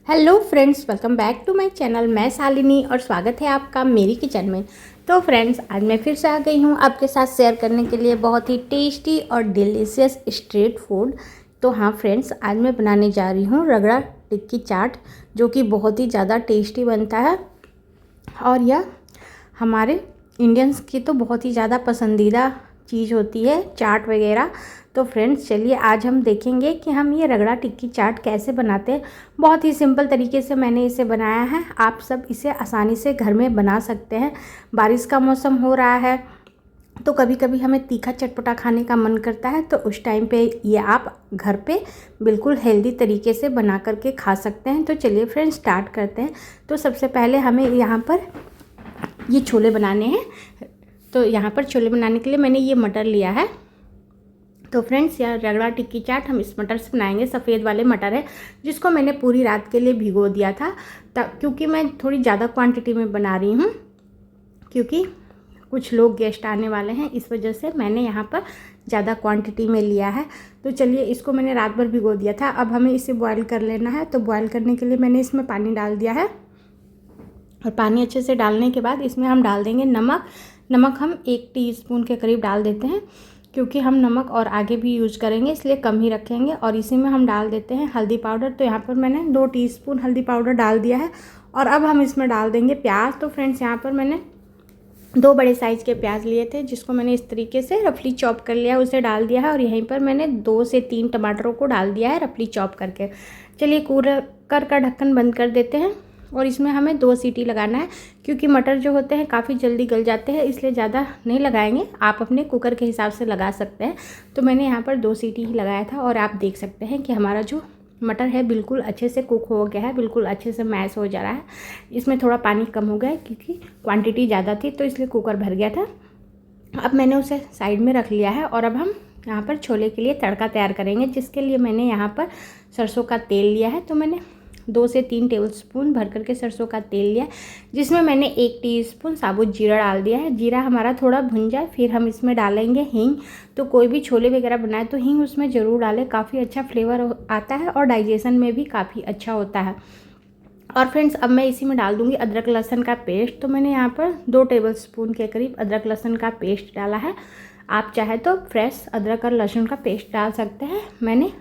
Hello friends, welcome back to my channel. मैं शालिनी और स्वागत है आपका मेरी किचन में। तो फ्रेंड्स, आज मैं फिर से आ गई हूँ आपके साथ शेयर करने के लिए बहुत ही टेस्टी और डिलीशियस स्ट्रीट फूड। तो हाँ फ्रेंड्स, आज मैं बनाने जा रही हूँ रगड़ा टिक्की चाट, जो कि बहुत ही ज़्यादा टेस्टी बनता है और यह हमारे इंडियंस की तो बहुत ही ज़्यादा पसंदीदा चीज़ होती है चाट वगैरह। तो फ्रेंड्स, चलिए आज हम देखेंगे कि हम ये रगड़ा टिक्की चाट कैसे बनाते हैं। बहुत ही सिंपल तरीके से मैंने इसे बनाया है। आप सब इसे आसानी से घर में बना सकते हैं। बारिश का मौसम हो रहा है तो कभी कभी हमें तीखा चटपटा खाने का मन करता है, तो उस टाइम पे ये आप घर पे बिल्कुल हेल्दी तरीके से बना करके खा सकते हैं। तो चलिए फ्रेंड्स, स्टार्ट करते हैं। तो सबसे पहले हमें यहाँ पर ये छोले बनाने हैं। तो यहाँ पर छोले बनाने के लिए मैंने ये मटर लिया है। तो फ्रेंड्स, यह रगड़ा टिक्की चाट हम इस मटर से बनाएंगे। सफ़ेद वाले मटर है जिसको मैंने पूरी रात के लिए भिगो दिया था, क्योंकि मैं थोड़ी ज़्यादा क्वांटिटी में बना रही हूँ, क्योंकि कुछ लोग गेस्ट आने वाले हैं, इस वजह से मैंने यहाँ पर ज़्यादा क्वांटिटी में लिया है। तो चलिए, इसको मैंने रात भर भिगो दिया था। अब हमें इसे बॉयल कर लेना है। तो बॉयल करने के लिए मैंने इसमें पानी डाल दिया है और पानी अच्छे से डालने के बाद इसमें हम डाल देंगे नमक। नमक हम 1 टीस्पून के करीब डाल देते हैं, क्योंकि हम नमक और आगे भी यूज करेंगे, इसलिए कम ही रखेंगे। और इसी में हम डाल देते हैं हल्दी पाउडर। तो यहाँ पर मैंने 2 टीस्पून हल्दी पाउडर डाल दिया है। और अब हम इसमें डाल देंगे प्याज। तो फ्रेंड्स, यहाँ पर मैंने 2 बड़े साइज़ के प्याज लिए थे, जिसको मैंने इस तरीके से रफली चॉप कर लिया, उसे डाल दिया है। और यहीं पर मैंने 2 से 3 टमाटरों को डाल दिया है रफली चॉप करके। चलिए, कुकर का ढक्कन बंद कर देते हैं और इसमें हमें 2 सीटी लगाना है, क्योंकि मटर जो होते हैं काफ़ी जल्दी गल जाते हैं, इसलिए ज़्यादा नहीं लगाएंगे। आप अपने कुकर के हिसाब से लगा सकते हैं। तो मैंने यहाँ पर 2 सीटी ही लगाया था और आप देख सकते हैं कि हमारा जो मटर है बिल्कुल अच्छे से कुक हो गया है, बिल्कुल अच्छे से मैश हो जा रहा है। इसमें थोड़ा पानी कम हो गया है, क्योंकि क्वांटिटी ज़्यादा थी तो इसलिए कुकर भर गया था। अब मैंने उसे साइड में रख लिया है और अब हम यहाँ पर छोले के लिए तड़का तैयार करेंगे, जिसके लिए मैंने यहाँ पर सरसों का तेल लिया है। तो मैंने 2 से 3 टेबलस्पून भर करके सरसों का तेल लिया, जिसमें मैंने 1 टीस्पून साबुत जीरा डाल दिया है। जीरा हमारा थोड़ा भुन जाए, फिर हम इसमें डालेंगे हींग। तो कोई भी छोले वगैरह बनाए तो हींग उसमें ज़रूर डालें, काफ़ी अच्छा फ्लेवर आता है और डाइजेशन में भी काफ़ी अच्छा होता है। और फ्रेंड्स, अब मैं इसी में डाल दूँगी अदरक लहसुन का पेस्ट। तो मैंने यहाँ पर 2 टेबलस्पून के करीब अदरक लहसुन का पेस्ट डाला है। आप चाहे तो फ्रेश अदरक और लहसुन का पेस्ट डाल सकते हैं। मैंने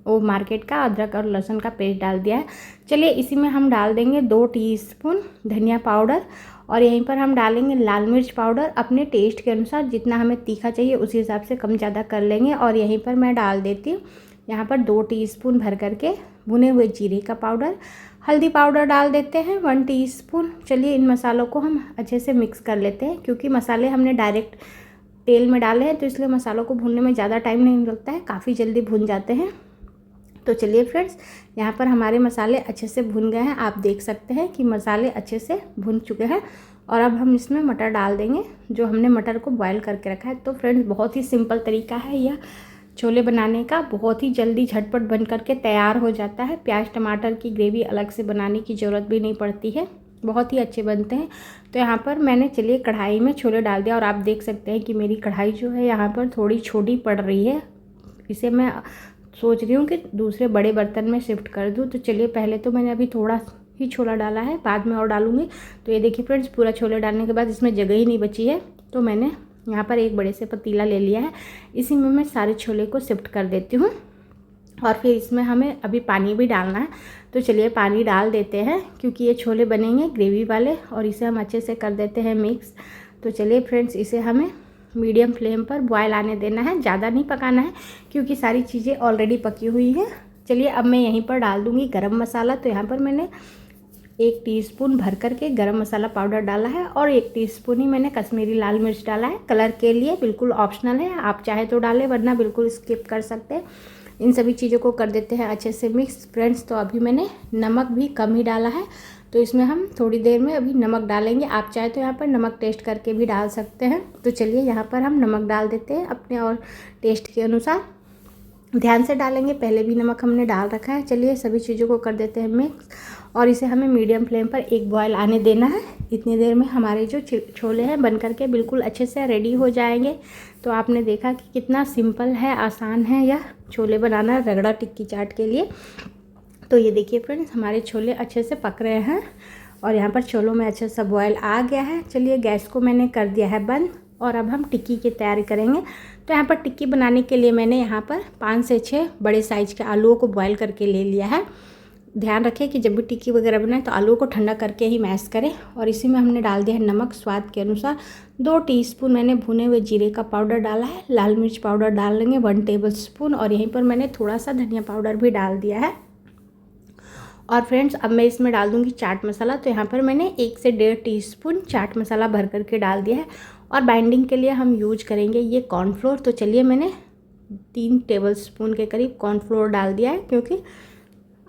वो मार्केट का अदरक और लहसुन का पेस्ट डाल दिया है। चलिए, इसी में हम डाल देंगे 2 टीस्पून धनिया पाउडर और यहीं पर हम डालेंगे लाल मिर्च पाउडर। अपने टेस्ट के अनुसार जितना हमें तीखा चाहिए उसी हिसाब से कम ज़्यादा कर लेंगे। और यहीं पर मैं डाल देती हूँ यहाँ पर 2 टीस्पून भर करके भुने हुए जीरे का पाउडर। हल्दी पाउडर डाल देते हैं 1 टीस्पून। चलिए, इन मसालों को हम अच्छे से मिक्स कर लेते हैं, क्योंकि मसाले हमने डायरेक्ट तेल में डाले हैं, तो इसलिए मसालों को भूनने में ज़्यादा टाइम नहीं लगता है, काफ़ी जल्दी भून जाते हैं। तो चलिए फ्रेंड्स, यहाँ पर हमारे मसाले अच्छे से भुन गए हैं। आप देख सकते हैं कि मसाले अच्छे से भुन चुके हैं। और अब हम इसमें मटर डाल देंगे, जो हमने मटर को बॉयल करके रखा है। तो फ्रेंड्स, बहुत ही सिंपल तरीका है यह छोले बनाने का, बहुत ही जल्दी झटपट बन करके तैयार हो जाता है। प्याज टमाटर की ग्रेवी अलग से बनाने की ज़रूरत भी नहीं पड़ती है, बहुत ही अच्छे बनते हैं। तो यहाँ पर मैंने चलिए कढ़ाई में छोले डाल दिया और आप देख सकते हैं कि मेरी कढ़ाई जो है यहाँ पर थोड़ी छोटी पड़ रही है। इसे मैं सोच रही हूँ कि दूसरे बड़े बर्तन में शिफ्ट कर दूँ। तो चलिए, पहले तो मैंने अभी थोड़ा ही छोला डाला है, बाद में और डालूँगी। तो ये देखिए फ्रेंड्स, पूरा छोले डालने के बाद इसमें जगह ही नहीं बची है। तो मैंने यहाँ पर एक बड़े से पतीला ले लिया है, इसी में मैं सारे छोले को शिफ्ट कर देती हूँ। और फिर इसमें हमें अभी पानी भी डालना है। तो चलिए पानी डाल देते हैं, क्योंकि ये छोले बनेंगे ग्रेवी वाले, और इसे हम अच्छे से कर देते हैं मिक्स। तो चलिए फ्रेंड्स, इसे हमें मीडियम फ्लेम पर बॉयल आने देना है, ज़्यादा नहीं पकाना है, क्योंकि सारी चीज़ें ऑलरेडी पकी हुई हैं। चलिए, अब मैं यहीं पर डाल दूँगी गरम मसाला। तो यहाँ पर मैंने 1 टीस्पून भर करके गरम मसाला पाउडर डाला है और 1 टीस्पून ही मैंने कश्मीरी लाल मिर्च डाला है, कलर के लिए, बिल्कुल ऑप्शनल है। आप चाहे तो डालें, वरना बिल्कुल स्किप कर सकते हैं। इन सभी चीज़ों को कर देते हैं अच्छे से मिक्स फ्रेंड्स। तो अभी मैंने नमक भी कम ही डाला है, तो इसमें हम थोड़ी देर में अभी नमक डालेंगे। आप चाहे तो यहाँ पर नमक टेस्ट करके भी डाल सकते हैं। तो चलिए, यहाँ पर हम नमक डाल देते हैं अपने और टेस्ट के अनुसार, ध्यान से डालेंगे, पहले भी नमक हमने डाल रखा है। चलिए, सभी चीज़ों को कर देते हैं मिक्स और इसे हमें मीडियम फ्लेम पर एक बॉयल आने देना है। इतनी देर में हमारे जो छोले हैं बन करके बिल्कुल अच्छे से रेडी हो जाएंगे। तो आपने देखा कि कितना सिंपल है, आसान है यह छोले बनाना रगड़ा टिक्की चाट के लिए। तो ये देखिए फ्रेंड्स, हमारे छोले अच्छे से पक रहे हैं और यहाँ पर छोलों में अच्छे से बॉयल आ गया है। चलिए गैस को मैंने कर दिया है बंद और अब हम टिक्की की तैयारी करेंगे। तो यहाँ पर टिक्की बनाने के लिए मैंने यहाँ पर 5 से 6 बड़े साइज़ के आलूओं को बॉयल करके ले लिया है। ध्यान रखें कि जब भी टिक्की वगैरह बनाए तो आलूओं को ठंडा करके ही मैश करें। और इसी में हमने डाल दिया है नमक स्वाद के अनुसार। 2 टीस्पून मैंने भुने हुए जीरे का पाउडर डाला है। लाल मिर्च पाउडर डाल लेंगे 1 टेबल स्पून और यहीं पर मैंने थोड़ा सा धनिया पाउडर भी डाल दिया है। और फ्रेंड्स अब मैं इसमें डाल दूँगी चाट मसाला। तो यहाँ पर मैंने 1 से 1.5 टीस्पून चाट मसाला भर करके डाल दिया है। और बाइंडिंग के लिए हम यूज करेंगे ये कॉर्नफ्लोर। तो चलिए मैंने 3 टेबल स्पून के करीब कॉर्नफ्लोर डाल दिया है क्योंकि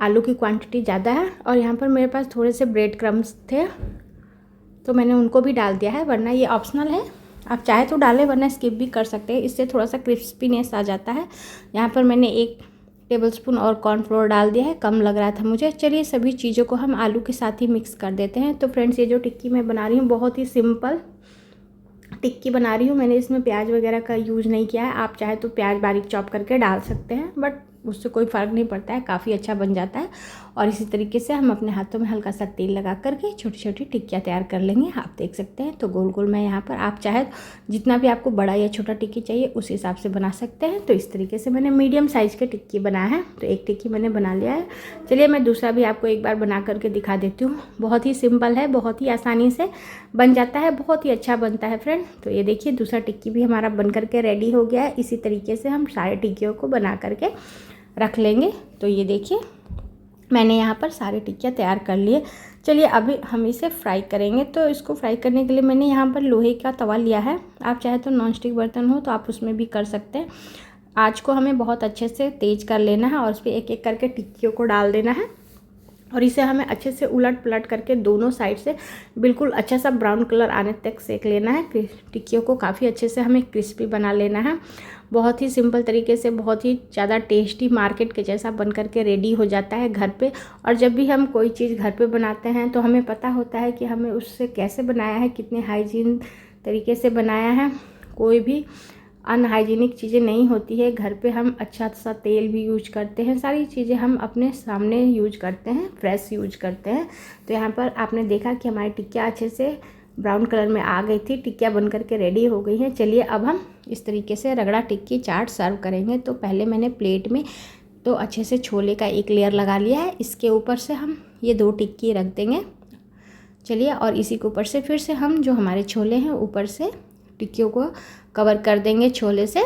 आलू की क्वांटिटी ज़्यादा है। और यहाँ पर मेरे पास थोड़े से ब्रेड क्रम्स थे तो मैंने उनको भी डाल दिया है, वरना ये ऑप्शनल है, आप चाहे तो डालें वरना स्किप भी कर सकते हैं, इससे थोड़ा सा क्रिस्पीनेस आ जाता है। यहाँ पर मैंने 1 टेबलस्पून और कॉर्नफ्लोर डाल दिया है, कम लग रहा था मुझे। चलिए सभी चीज़ों को हम आलू के साथ ही मिक्स कर देते हैं। तो फ्रेंड्स ये जो टिक्की मैं बना रही हूँ बहुत ही सिंपल टिक्की बना रही हूँ। मैंने इसमें प्याज वगैरह का यूज़ नहीं किया है, आप चाहे तो प्याज बारीक चॉप करके डाल सकते हैं, बट उससे कोई फ़र्क नहीं पड़ता है, काफ़ी अच्छा बन जाता है। और इसी तरीके से हम अपने हाथों में हल्का सा तेल लगा करके छोटी छोटी टिक्कियाँ तैयार कर लेंगे। आप देख सकते हैं तो गोल गोल मैं यहाँ पर, आप चाहे जितना भी आपको बड़ा या छोटा टिक्की चाहिए उस हिसाब से बना सकते हैं। तो इस तरीके से मैंने मीडियम साइज़ के टिक्की बनाया है। तो एक टिक्की मैंने बना लिया है। चलिए मैं दूसरा भी आपको एक बार बना करके दिखा देती हूँ। बहुत ही सिंपल है, बहुत ही आसानी से बन जाता है, बहुत ही अच्छा बनता है फ्रेंड। तो ये देखिए दूसरा टिक्की भी हमारा बन करके रेडी हो गया है। इसी तरीके से हम सारे टिक्कियों को बना करके रख लेंगे। तो ये देखिए मैंने यहाँ पर सारे टिक्कियाँ तैयार कर लिए। चलिए अभी हम इसे फ्राई करेंगे। तो इसको फ्राई करने के लिए मैंने यहाँ पर लोहे का तवा लिया है, आप चाहे तो नॉन स्टिक बर्तन हो तो आप उसमें भी कर सकते हैं। आँच को हमें बहुत अच्छे से तेज़ कर लेना है और उस पर एक एक करके टिक्कियों को डाल देना है और इसे हमें अच्छे से उलट पलट करके दोनों साइड से बिल्कुल अच्छा सा ब्राउन कलर आने तक सेक लेना है। फिर टिक्कियों को काफ़ी अच्छे से हमें क्रिस्पी बना लेना है। बहुत ही सिंपल तरीके से, बहुत ही ज़्यादा टेस्टी, मार्केट के जैसा बन करके रेडी हो जाता है घर पे। और जब भी हम कोई चीज़ घर पे बनाते हैं तो हमें पता होता है कि हमें उससे कैसे बनाया है, कितने हाइजीन तरीके से बनाया है। कोई भी अनहाइजीनिक चीज़ें नहीं होती है। घर पे हम अच्छा सा तेल भी यूज करते हैं, सारी चीज़ें हम अपने सामने यूज करते हैं, फ्रेश यूज करते हैं। तो यहाँ पर आपने देखा कि हमारी टिक्कियाँ अच्छे से ब्राउन कलर में आ गई थी, टिक्कियाँ बन करके रेडी हो गई हैं। चलिए अब हम इस तरीके से रगड़ा टिक्की चाट सर्व करेंगे। तो पहले मैंने प्लेट में तो अच्छे से छोले का एक लेयर लगा लिया है, इसके ऊपर से हम ये 2 टिक्की रख देंगे। चलिए और इसी के ऊपर से फिर से हम जो हमारे छोले हैं ऊपर से टिक्कियों को कवर कर देंगे छोले से।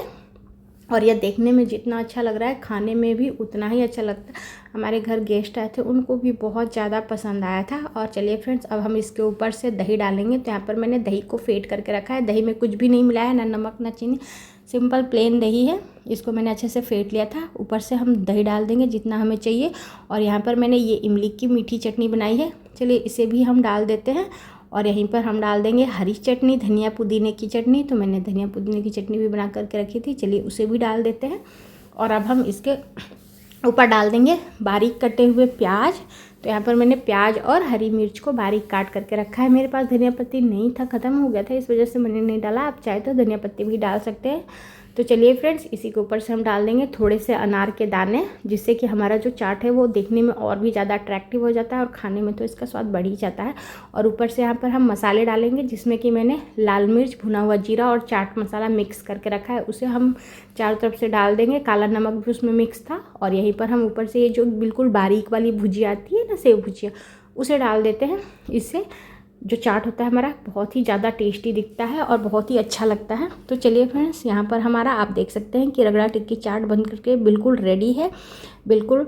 और यह देखने में जितना अच्छा लग रहा है खाने में भी उतना ही अच्छा लगता है। हमारे घर गेस्ट आए थे, उनको भी बहुत ज़्यादा पसंद आया था। और चलिए फ्रेंड्स अब हम इसके ऊपर से दही डालेंगे। तो यहाँ पर मैंने दही को फेंट करके रखा है। दही में कुछ भी नहीं मिलाया, ना नमक ना चीनी, सिंपल प्लेन दही है। इसको मैंने अच्छे से फेंट लिया था। ऊपर से हम दही डाल देंगे जितना हमें चाहिए। और यहाँ पर मैंने ये इमली की मीठी चटनी बनाई है, चलिए इसे भी हम डाल देते हैं। और यहीं पर हम डाल देंगे हरी चटनी, धनिया पुदीने की चटनी। तो मैंने धनिया पुदीने की चटनी भी बना करके रखी थी, चलिए उसे भी डाल देते हैं। और अब हम इसके ऊपर डाल देंगे बारीक कटे हुए प्याज। तो यहाँ पर मैंने प्याज और हरी मिर्च को बारीक काट करके रखा है। मेरे पास धनिया पत्ती नहीं था, ख़त्म हो गया था, इस वजह से मैंने नहीं डाला। आप चाहे तो धनिया पत्ती भी डाल सकते हैं। तो चलिए फ्रेंड्स इसी के ऊपर से हम डाल देंगे थोड़े से अनार के दाने, जिससे कि हमारा जो चाट है वो देखने में और भी ज़्यादा अट्रैक्टिव हो जाता है और खाने में तो इसका स्वाद बढ़ ही जाता है। और ऊपर से यहाँ पर हम मसाले डालेंगे, जिसमें कि मैंने लाल मिर्च, भुना हुआ जीरा और चाट मसाला मिक्स करके रखा है, उसे हम चारों तरफ से डाल देंगे। काला नमक भी उसमें मिक्स था। और यहीं पर हम ऊपर से ये जो बिल्कुल बारीक वाली भुजिया आती है ना, सेव भुजिया, उसे डाल देते हैं। इससे जो चाट होता है हमारा बहुत ही ज़्यादा टेस्टी दिखता है और बहुत ही अच्छा लगता है। तो चलिए फ्रेंड्स यहाँ पर हमारा आप देख सकते हैं कि रगड़ा टिक्की चाट बन करके बिल्कुल रेडी है, बिल्कुल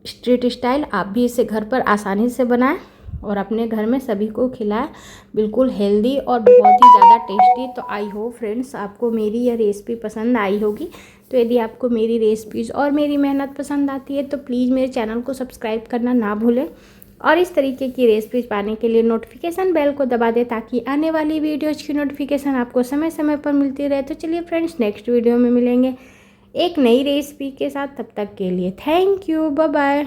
स्ट्रीट स्टाइल। आप भी इसे घर पर आसानी से बनाएं और अपने घर में सभी को खिलाएं। बिल्कुल हेल्दी और बहुत ही ज़्यादा टेस्टी। तो आई होप फ्रेंड्स आपको मेरी यह रेसिपी पसंद आई होगी। तो यदि आपको मेरी रेसिपीज़ और मेरी मेहनत पसंद आती है तो प्लीज़ मेरे चैनल को सब्सक्राइब करना ना भूलें और इस तरीके की रेसिपीज पाने के लिए नोटिफिकेशन बेल को दबा दें, ताकि आने वाली वीडियोज़ की नोटिफिकेशन आपको समय समय पर मिलती रहे। तो चलिए फ्रेंड्स नेक्स्ट वीडियो में मिलेंगे एक नई रेसिपी के साथ, तब तक के लिए थैंक यू, बाय बाय।